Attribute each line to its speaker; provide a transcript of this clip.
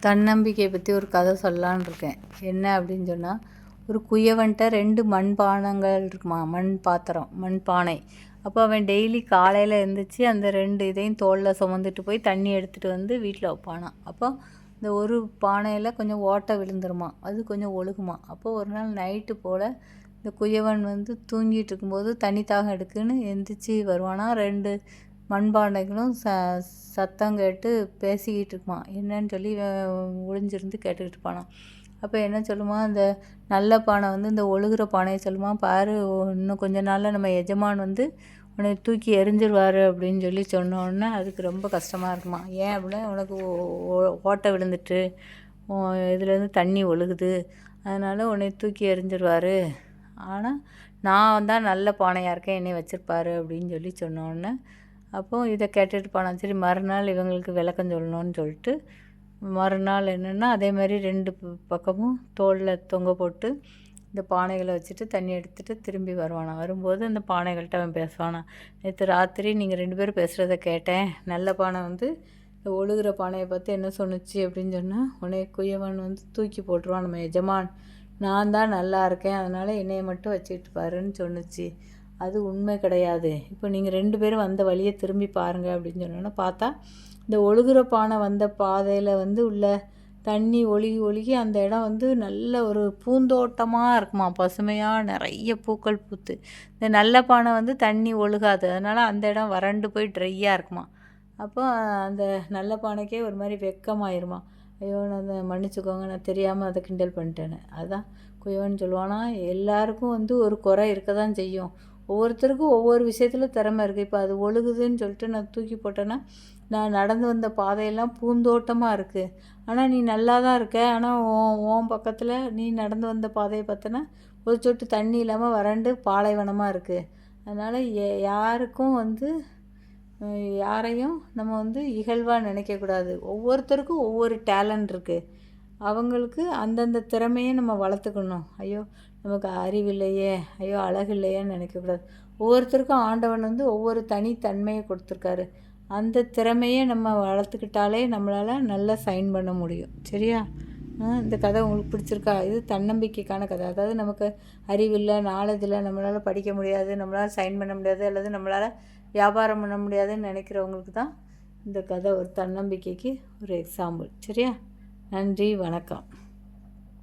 Speaker 1: தன்னம்பிக்கையை பற்றி ஒரு கதை சொல்லலான்னு இருக்கேன். என்ன அப்படின்னு சொன்னால், ஒரு குயவன்ட்ட 2 மண்பானங்கள் இருக்குமா, மண் பாத்திரம், மண் பானை. அப்போ அவன் டெய்லி காலையில் எழுந்திரிச்சி அந்த 2 இதையும் தோளில் சுமந்துட்டு போய் தண்ணி எடுத்துகிட்டு வந்து வீட்டில் வைப்பானான். அப்போ இந்த ஒரு பானையில் கொஞ்சம் ஓட்டை விழுந்துருமா, அது கொஞ்சம் ஒழுகுமா. அப்போ ஒரு நாள் நைட்டு போல் இந்த குயவன் வந்து தூங்கிட்டு இருக்கும்போது தண்ணி தாகம் எடுக்குன்னு எந்திரிச்சு வருவானா. 2 மண்பானைகளும் சத்தம் கேட்டு பேசிக்கிட்டு இருக்குமா. என்னன்னு சொல்லி ஒளிஞ்சிருந்து கேட்டுக்கிட்டு இருப்பானான். அப்போ என்ன சொல்லுமா, அந்த நல்ல பானை வந்து இந்த ஒழுகுற பானையை சொல்லுமா, பாரு இன்னும் கொஞ்ச நாளில் நம்ம எஜமான் வந்து உன்னை தூக்கி எறிஞ்சிருவார் அப்படின்னு சொல்லி சொன்னோடனே அதுக்கு ரொம்ப கஷ்டமாக இருக்குமா. ஏன் அப்படின்னா, உனக்கு ஓட்டை விழுந்துட்டு இதுலேருந்து தண்ணி ஒழுகுது, அதனால் உன்னை தூக்கி எறிஞ்சிருவார். ஆனால் நான் தான் நல்ல பானையாக இருக்கேன், என்னை வச்சுருப்பாரு அப்படின்னு சொல்லி சொன்னோடனே அப்போது இதை கேட்டுட்டு போனான். சரி, மறுநாள் இவங்களுக்கு விளக்கம் சொல்லணும்னு சொல்லிட்டு மறுநாள் என்னென்னா அதே மாதிரி 2 பக்கமும் தோளில் தொங்க போட்டு இந்த பானைகளை வச்சுட்டு தண்ணி எடுத்துகிட்டு திரும்பி வருவானா. வரும்போது அந்த பானைகள்கிட்ட அவன் பேசுவானா, நேற்று ராத்திரி நீங்கள் 2 பேரும் பேசுகிறத கேட்டேன். நல்ல பானை வந்து இந்த ஒழுகுற பானையை பார்த்து என்ன சொன்னுச்சு அப்படின்னு சொன்னால், உன்னை குயவன் வந்து தூக்கி போட்டுருவான், நம்ம எஜமான் நான் தான் நல்லா இருக்கேன், அதனால் என்னையை மட்டும் வச்சுக்கிட்டு பாருன்னு சொன்னுச்சு. அது உண்மை கிடையாது. இப்போ நீங்கள் 2 பேரும் வந்த வழியை திரும்பி பாருங்கள் அப்படின்னு சொன்னோன்னா, பார்த்தா இந்த ஒழுகுற பானை வந்த பாதையில் வந்து உள்ள தண்ணி ஒழுகி ஒழுகி அந்த இடம் வந்து நல்ல ஒரு பூந்தோட்டமாக இருக்குமா, பசுமையாக நிறைய பூக்கள் பூத்து. இந்த நல்ல பானை வந்து தண்ணி ஒழுகாது, அதனால் அந்த இடம் வறண்டு போய் ட்ரையாக இருக்குமா. அப்போ அந்த நல்ல பானைக்கே ஒரு மாதிரி வெக்கமாயிருமா. ஐயோ, நான் மன்னிச்சுக்கோங்க, நான் தெரியாமல் அதை கிண்டல் பண்ணிட்டேன்னு. அதுதான் குயவன் சொல்லுவானா, எல்லாருக்கும் வந்து ஒரு குறை இருக்க தான் செய்யும். ஒவ்வொருத்தருக்கும் ஒவ்வொரு விஷயத்தில் திறமை இருக்குது. இப்போ அது ஒழுகுதுன்னு சொல்லிட்டு நான் தூக்கி போட்டேன்னா, நான் நடந்து வந்த பாதையெல்லாம் பூந்தோட்டமாக இருக்குது, ஆனால் நீ நல்லா தான் இருக்க. ஆனால் உன் பக்கத்தில் நீ நடந்து வந்த பாதையை பார்த்தோன்னா ஒரு சொட்டு தண்ணி இல்லாமல் வறண்டு பாலைவனமாக இருக்குது. அதனால் யாருக்கும் வந்து யாரையும் நம்ம வந்து இகழ்வாக நினைக்கக்கூடாது. ஒவ்வொருத்தருக்கும் ஒவ்வொரு டேலண்ட் இருக்குது. அவங்களுக்கு அந்தந்த திறமையை நம்ம வளர்த்துக்கணும். ஐயோ, நமக்கு அறிவில்லையே, ஐயோ அழகு இல்லையேன்னு நினைக்கக்கூடாது. ஒவ்வொருத்தருக்கும் ஆண்டவன் வந்து ஒவ்வொரு தனித்தன்மையை கொடுத்துருக்காரு. அந்த திறமையை நம்ம வளர்த்துக்கிட்டாலே நம்மளால் நல்லா சைன் பண்ண முடியும். சரியா? இந்த கதை உங்களுக்கு பிடிச்சிருக்கா? இது தன்னம்பிக்கைக்கான கதை. அதாவது நமக்கு அறிவில்லை, நாலேஜ் இல்லை, நம்மளால் படிக்க முடியாது, நம்மளால் சைன் பண்ண முடியாது, அல்லது நம்மளால் வியாபாரம் பண்ண முடியாதுன்னு நினைக்கிறவங்களுக்கு தான் இந்த கதை ஒரு தன்னம்பிக்கைக்கு ஒரு எக்ஸாம்பிள். சரியா? நன்றி, வணக்கம்.